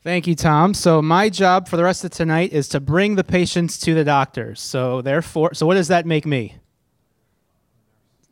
Thank you, Tom. So my job for the rest of tonight is to bring the patients to the doctors. So what does that make me?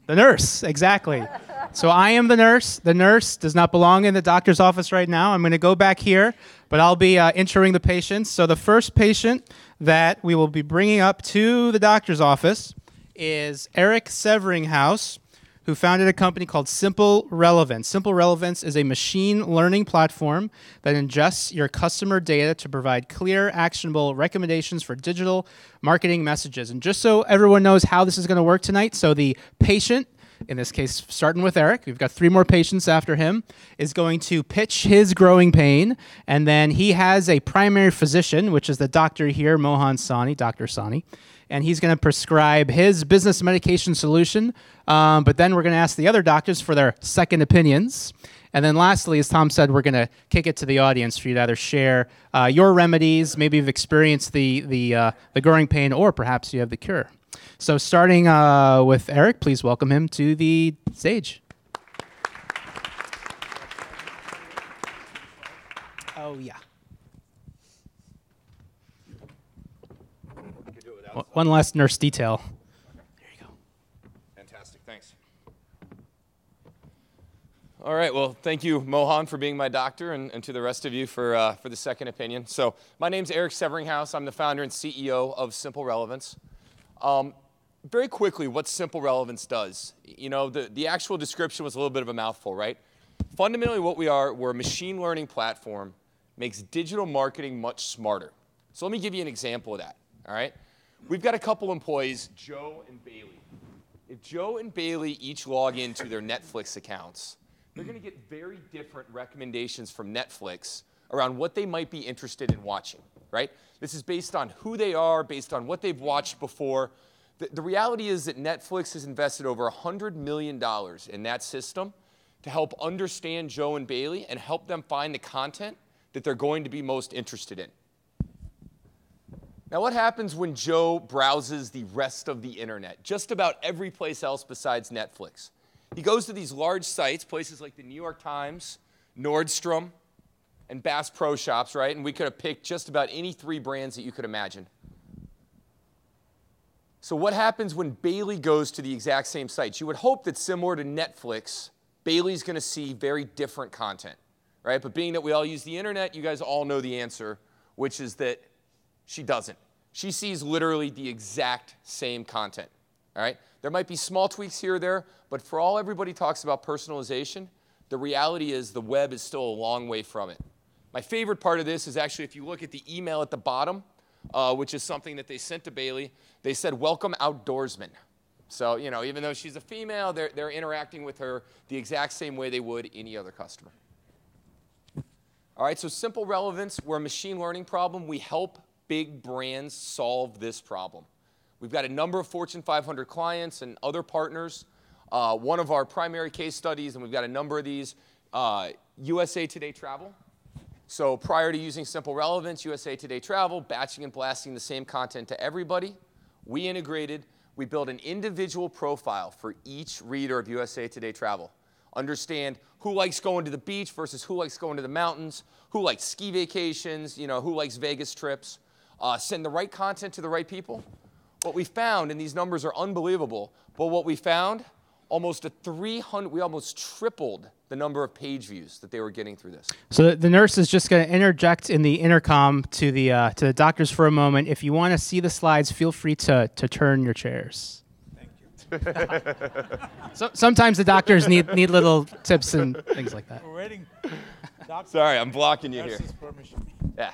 The nurse, exactly. So I am the nurse. The nurse does not belong in the doctor's office right now. I'm going to go back here, but I'll be introing the patients. So the first patient that we will be bringing up to the doctor's office is Eric Severinghouse, who founded a company called SimpleRelevance. SimpleRelevance is a machine learning platform that ingests your customer data to provide clear, actionable recommendations for digital marketing messages. And just so everyone knows how this is going to work tonight, so the patient, in this case, starting with Eric, we've got 3 more patients after him, is going to pitch his growing pain, and then he has a primary physician, which is the doctor here, Mohan Sani, Dr. Sani, and he's going to prescribe his business medication solution, but then we're going to ask the other doctors for their second opinions. And then lastly, as Tom said, we're going to kick it to the audience for you to either share your remedies, maybe you've experienced the growing pain, or perhaps you have the cure. So starting with Eric, please welcome him to the stage. Oh, yeah. One last nurse detail. There you go. Fantastic, thanks. All right, well, thank you, Mohan, for being my doctor, and to the rest of you for the second opinion. So my name's Eric Severinghouse. I'm the founder and CEO of SimpleRelevance. Very quickly, what SimpleRelevance does. You know, the actual description was a little bit of a mouthful, right? Fundamentally, what we're a machine learning platform, makes digital marketing much smarter. So let me give you an example of that, all right? We've got a couple employees, Joe and Bailey. If Joe and Bailey each log into their Netflix accounts, they're going to get very different recommendations from Netflix around what they might be interested in watching, right? This is based on who they are, based on what they've watched before. The reality is that Netflix has invested over $100 million in that system to help understand Joe and Bailey and help them find the content that they're going to be most interested in. Now, what happens when Joe browses the rest of the internet? Just about every place else besides Netflix. He goes to these large sites, places like the New York Times, Nordstrom, and Bass Pro Shops, right? And we could have picked just about any 3 brands that you could imagine. So what happens when Bailey goes to the exact same sites? You would hope that similar to Netflix, Bailey's going to see very different content, right? But being that we all use the internet, you guys all know the answer, which is that she doesn't. She sees literally the exact same content, all right? There might be small tweaks here or there, but for all everybody talks about personalization, the reality is the web is still a long way from it. My favorite part of this is actually if you look at the email at the bottom, which is something that they sent to Bailey, they said, "Welcome outdoorsman." So, you know, even though she's a female, they're interacting with her the exact same way they would any other customer. All right, so SimpleRelevance, we're a machine learning problem. We help big brands solve this problem. We've got a number of Fortune 500 clients and other partners. One of our primary case studies, and we've got a number of these, USA Today Travel. So prior to using SimpleRelevance, USA Today Travel, batching and blasting the same content to everybody, we integrated, we built an individual profile for each reader of USA Today Travel. Understand who likes going to the beach versus who likes going to the mountains, who likes ski vacations, you know, who likes Vegas trips. Send the right content to the right people. What we found, and these numbers are unbelievable, but what we found, we almost tripled the number of page views that they were getting through this. So the nurse is just going to interject in the intercom to the doctors for a moment. If you want to see the slides, feel free to turn your chairs. Thank you. So sometimes the doctors need little tips and things like that. We're waiting. Sorry, I'm blocking you here. Nurse's permission. Yeah.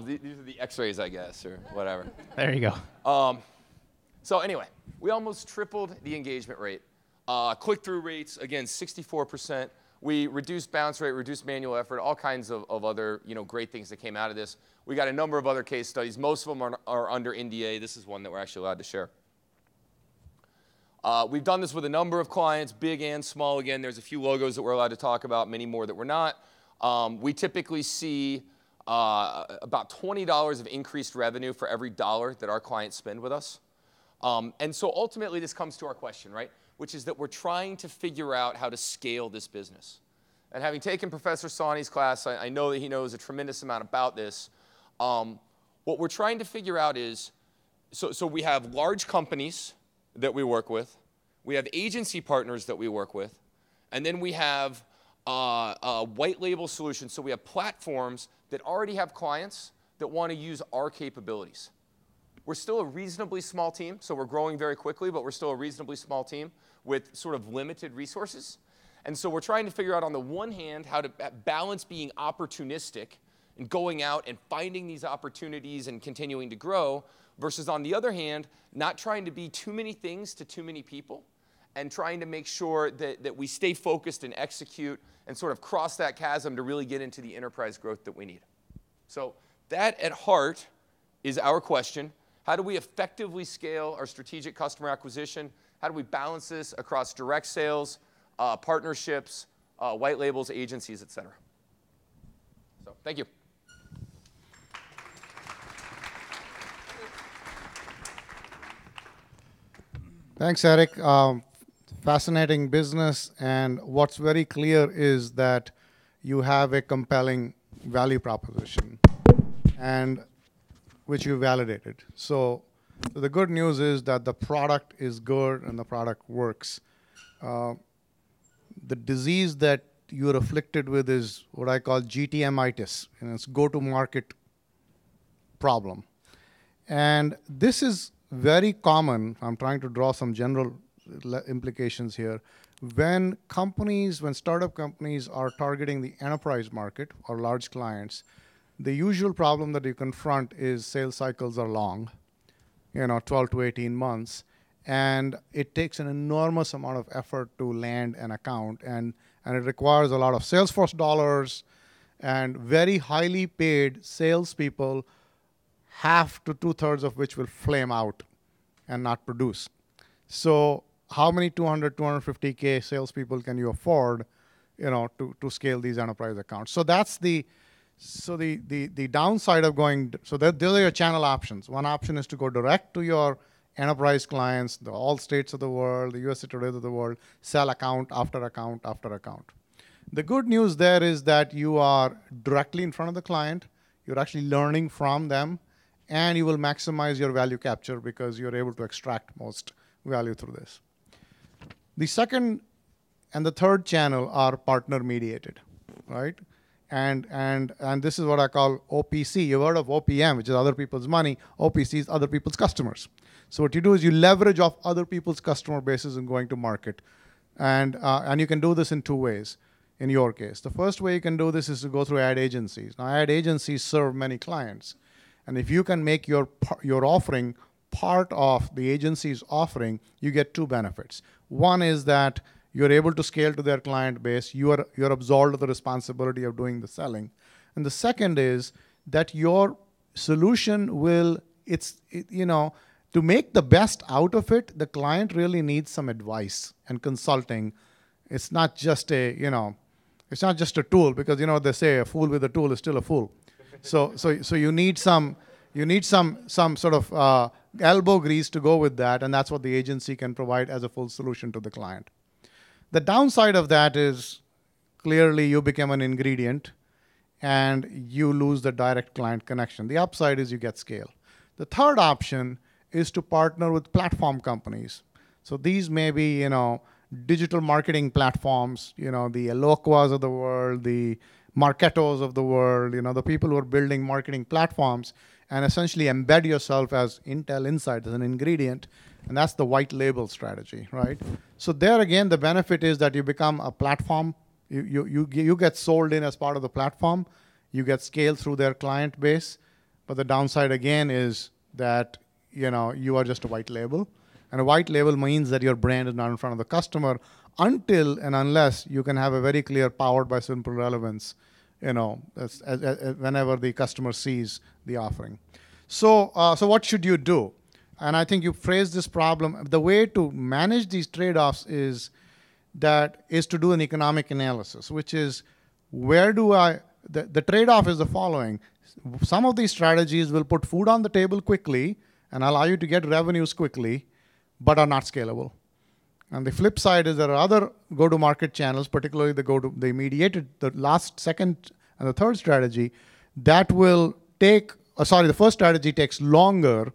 These are the x-rays, I guess, or whatever. There you go. So anyway, we almost tripled the engagement rate. Click-through rates, again, 64%. We reduced bounce rate, reduced manual effort, all kinds of other great things that came out of this. We got a number of other case studies. Most of them are under NDA. This is one that we're actually allowed to share. We've done this with a number of clients, big and small. Again, there's a few logos that we're allowed to talk about, many more that we're not. We typically see about $20 of increased revenue for every dollar that our clients spend with us. And so ultimately, this comes to our question, right? Which is that we're trying to figure out how to scale this business. And having taken Professor Sawhney's class, I know that he knows a tremendous amount about this. What we're trying to figure out is, so we have large companies that we work with, we have agency partners that we work with, and then we have white label solutions. So we have platforms that already have clients that want to use our capabilities. We're still a reasonably small team, so we're growing very quickly, but we're still a reasonably small team with sort of limited resources. And so we're trying to figure out, on the one hand, how to balance being opportunistic and going out and finding these opportunities and continuing to grow, versus, on the other hand, not trying to be too many things to too many people, and trying to make sure that we stay focused and execute and sort of cross that chasm to really get into the enterprise growth that we need. So that, at heart, is our question. How do we effectively scale our strategic customer acquisition? How do we balance this across direct sales, partnerships, white labels, agencies, et cetera? So thank you. Thanks, Eric. Fascinating business, and what's very clear is that you have a compelling value proposition, and which you validated. So the good news is that the product is good and the product works. The disease that you're afflicted with is what I call GTMitis, and it's go-to-market problem. And this is very common. I'm trying to draw some general implications here. When startup companies are targeting the enterprise market or large clients, the usual problem that you confront is sales cycles are long, 12 to 18 months, and it takes an enormous amount of effort to land an account, and it requires a lot of Salesforce dollars, and very highly paid salespeople, half to two-thirds of which will flame out and not produce. So how many 200, 250K salespeople can you afford, to scale these enterprise accounts? So that's the downside of going. So those are your channel options. One option is to go direct to your enterprise clients, all states of the world, the USA Today of the world, sell account after account after account. The good news there is that you are directly in front of the client. You're actually learning from them, and you will maximize your value capture because you're able to extract most value through this. The second and the third channel are partner mediated, right? And this is what I call OPC. You've heard of OPM, which is other people's money. OPC is other people's customers. So what you do is you leverage off other people's customer bases and going to market. And you can do this in two ways in your case. The first way you can do this is to go through ad agencies. Now, ad agencies serve many clients. And if you can make your offering part of the agency's offering, you get two benefits. One is that you're able to scale to their client base. You're absolved of the responsibility of doing the selling. And the second is that your solution will, to make the best out of it, the client really needs some advice and consulting. It's not just it's not just a tool, because they say a fool with a tool is still a fool. So you need some sort of elbow grease to go with that, and that's what the agency can provide as a full solution to the client. The downside of that is clearly you become an ingredient and you lose the direct client connection. The upside is you get scale. The third option is to partner with platform companies. So these may be, digital marketing platforms, the Eloquas of the world, the Marketos of the world, the people who are building marketing platforms, and essentially embed yourself as Intel Insight as an ingredient, and that's the white label strategy, right? So there again, the benefit is that you become a platform. You get sold in as part of the platform. You get scale through their client base, but the downside again is that you are just a white label, and a white label means that your brand is not in front of the customer until and unless you can have a very clear powered by SimpleRelevance, whenever the customer sees the offering. So what should you do? And I think you phrased this problem. The way to manage these trade-offs is to do an economic analysis, which is the trade-off is the following. Some of these strategies will put food on the table quickly and allow you to get revenues quickly, but are not scalable. On the flip side is there are other go-to-market channels, particularly the mediated, the last, second, and the third strategy that will take, the first strategy takes longer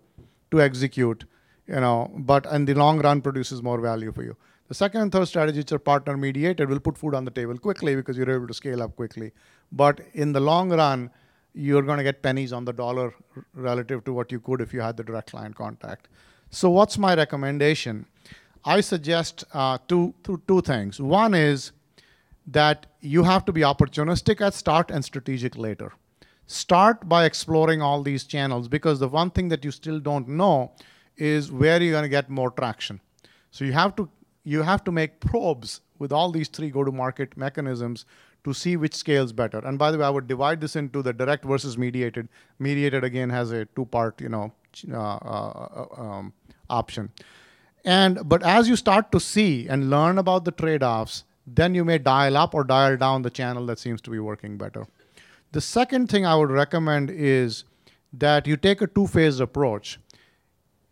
to execute, but in the long run produces more value for you. The second and third strategy, which are partner mediated, will put food on the table quickly because you're able to scale up quickly. But in the long run, you're going to get pennies on the dollar relative to what you could if you had the direct client contact. So what's my recommendation? I suggest two things. One is that you have to be opportunistic at start and strategic later. Start by exploring all these channels, because the one thing that you still don't know is where you're going to get more traction. So you have to make probes with all these three go-to-market mechanisms to see which scales better. And by the way, I would divide this into the direct versus mediated. Mediated, again, has a two-part option. But as you start to see and learn about the trade-offs, then you may dial up or dial down the channel that seems to be working better. The second thing I would recommend is that you take a two-phase approach.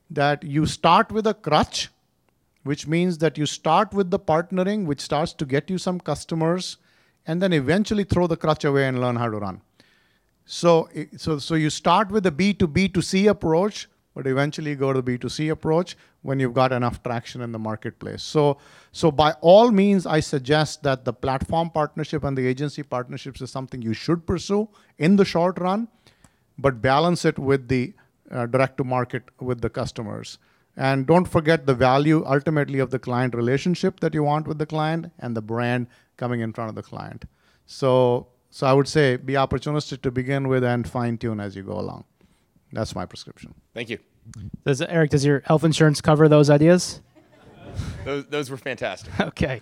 That you start with a crutch, which means that you start with the partnering, which starts to get you some customers, and then eventually throw the crutch away and learn how to run. So you start with the B2B2C approach, but eventually go to the B2C approach when you've got enough traction in the marketplace. So by all means, I suggest that the platform partnership and the agency partnerships is something you should pursue in the short run, but balance it with the direct-to-market with the customers. And don't forget the value ultimately of the client relationship that you want with the client and the brand coming in front of the client. So I would say be opportunistic to begin with and fine-tune as you go along. That's my prescription. Thank you. Eric, does your health insurance cover those ideas? Those were fantastic. Okay.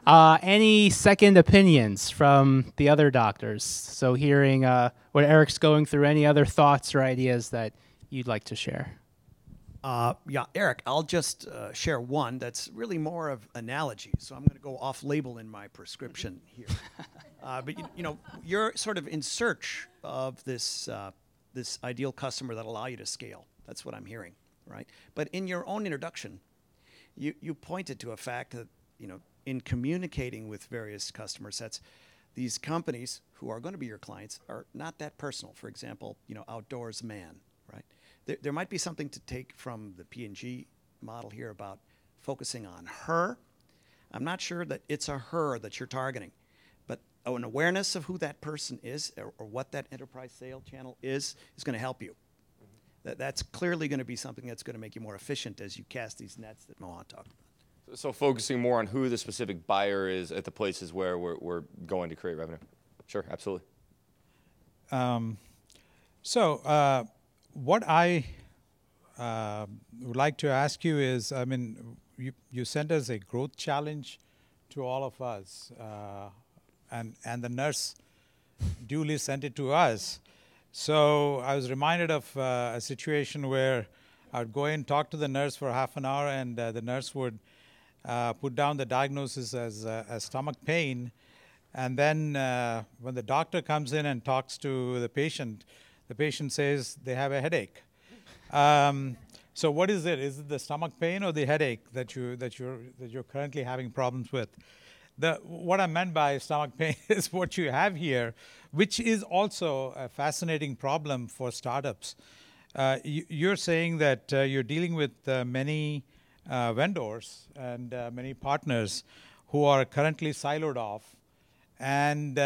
Any second opinions from the other doctors? So hearing what Eric's going through, any other thoughts or ideas that you'd like to share? Yeah, Eric, I'll just share one that's really more of analogy. So I'm going to go off-label in my prescription here. But you're sort of in search of this ideal customer that'll allow you to scale. That's what I'm hearing, right? But in your own introduction, you pointed to a fact that in communicating with various customer sets, these companies who are going to be your clients are not that personal. For example, Outdoors Man, right? There might be something to take from the P&G model here about focusing on her. I'm not sure that it's a her that you're targeting, but an awareness of who that person is or what that enterprise sale channel is going to help you. That's clearly going to be something that's going to make you more efficient as you cast these nets that Mohan talked about. So focusing more on who the specific buyer is at the places where we're going to create revenue. Sure, absolutely. What I would like to ask you is, you sent us a growth challenge to all of us, and the nurse duly sent it to us. So I was reminded of a situation where I would go in, talk to the nurse for half an hour, and the nurse would put down the diagnosis as stomach pain. And then when the doctor comes in and talks to the patient says they have a headache. So what is it? Is it the stomach pain or the headache that you're currently having problems with? What I meant by stomach pain is what you have here, which is also a fascinating problem for startups. You're saying that you're dealing with many vendors and many partners who are currently siloed off. And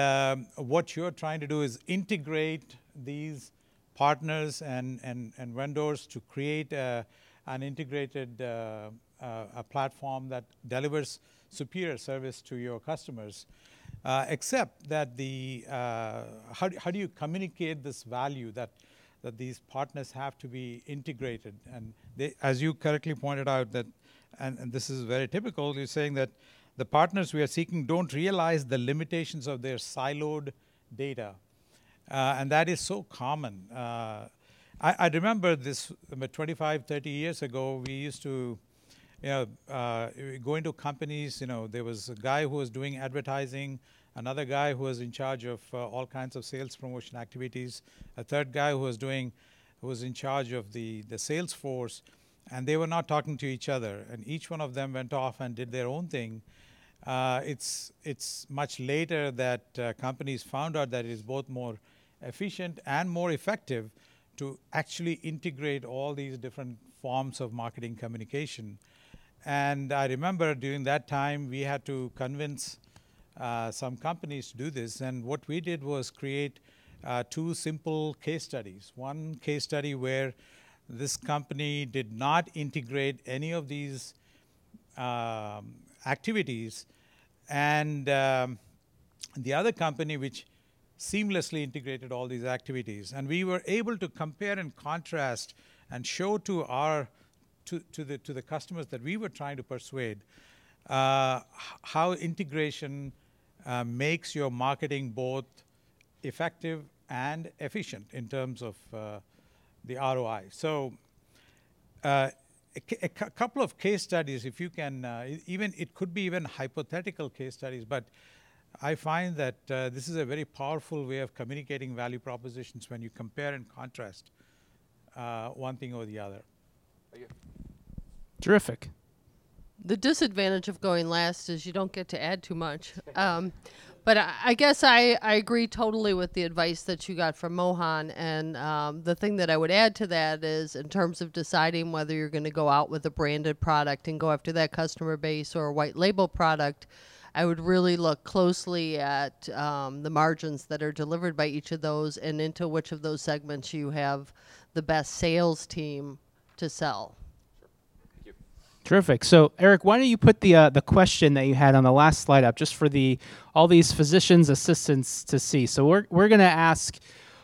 what you're trying to do is integrate these partners and vendors to create an integrated a platform that delivers superior service to your customers. Except that how do you communicate this value that these partners have to be integrated? And as you correctly pointed out, that and this is very typical, you're saying that the partners we are seeking don't realize the limitations of their siloed data. And that is so common. I remember this 25, 30 years ago, we used to go into companies. There was a guy who was doing advertising, another guy who was in charge of all kinds of sales promotion activities, a third guy who was in charge of the sales force. and they were not talking to each other, and each one of them went off and did their own thing. It's much later that companies found out that it is both more efficient and more effective to actually integrate all these different forms of marketing communication. And I remember during that time we had to convince some companies to do this, and what we did was create 2 simple case studies. One case study where this company did not integrate any of these activities, and the other company which seamlessly integrated all these activities. And we were able to compare and contrast and show to the customers that we were trying to persuade how integration makes your marketing both effective and efficient in terms of the ROI. So a couple of case studies, if you can, it could be even hypothetical case studies, but I find that this is a very powerful way of communicating value propositions when you compare and contrast one thing over the other. Thank you. Terrific. The disadvantage of going last is you don't get to add too much. But I guess I agree totally with the advice that you got from Mohan. And the thing that I would add to that is in terms of deciding whether you're going to go out with a branded product and go after that customer base or a white label product, I would really look closely at the margins that are delivered by each of those and into which of those segments you have the best sales team to sell. Terrific. So, Eric, why don't you put the question that you had on the last slide up, just for all these physicians' assistants to see. So we're going to ask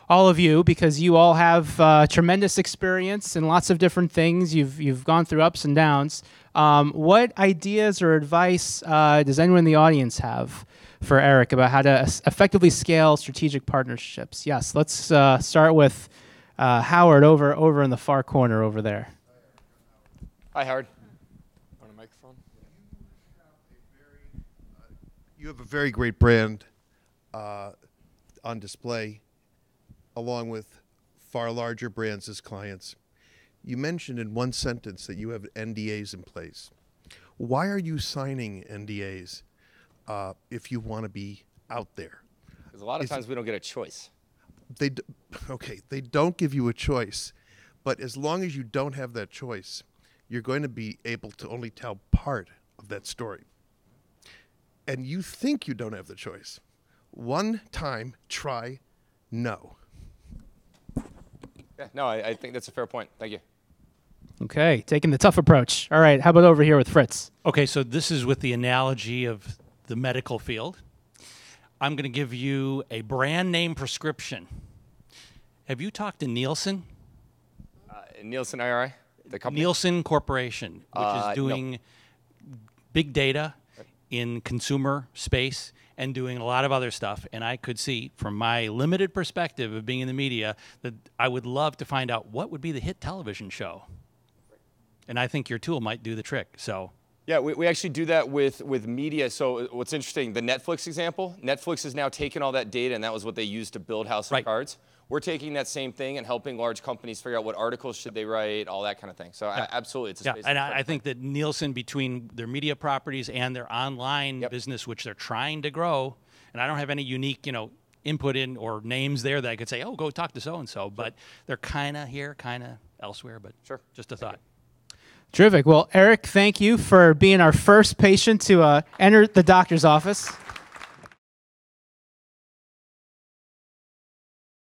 all of you, because you all have tremendous experience in lots of different things. You've gone through ups and downs. What ideas or advice does anyone in the audience have for Eric about how to effectively scale strategic partnerships? Yes, let's start with Howard over in the far corner over there. Hi, Howard. Microphone. You have a very great brand on display, along with far larger brands as clients. You mentioned in one sentence that you have NDAs in place. Why are you signing NDAs if you want to be out there? Because a lot of times we don't get a choice. They don't give you a choice, but as long as you don't have that choice, you're going to be able to only tell part of that story. And you think you don't have the choice. One time, try no. Yeah, no, I think that's a fair point. Thank you. Okay, taking the tough approach. All right, how about over here with Fritz? Okay, so this is with the analogy of the medical field. I'm going to give you a brand name prescription. Have you talked to Nielsen? Nielsen IRI? The company? Nielsen Corporation, which is doing big data in consumer space and doing a lot of other stuff. And I could see, from my limited perspective of being in the media, that I would love to find out what would be the hit television show. And I think your tool might do the trick. So. Yeah, we actually do that with media. So what's interesting, the Netflix example, Netflix has now taken all that data, and that was what they used to build House of Cards. We're taking that same thing and helping large companies figure out what articles should they write, all that kind of thing. So absolutely, it's a space. And I think that Nielsen, between their media properties and their online business, which they're trying to grow, and I don't have any unique, input in or names there that I could say, oh, go talk to so-and-so, but they're kind of here, kind of elsewhere, but just a thought. Terrific. Well, Eric, thank you for being our first patient to enter the doctor's office.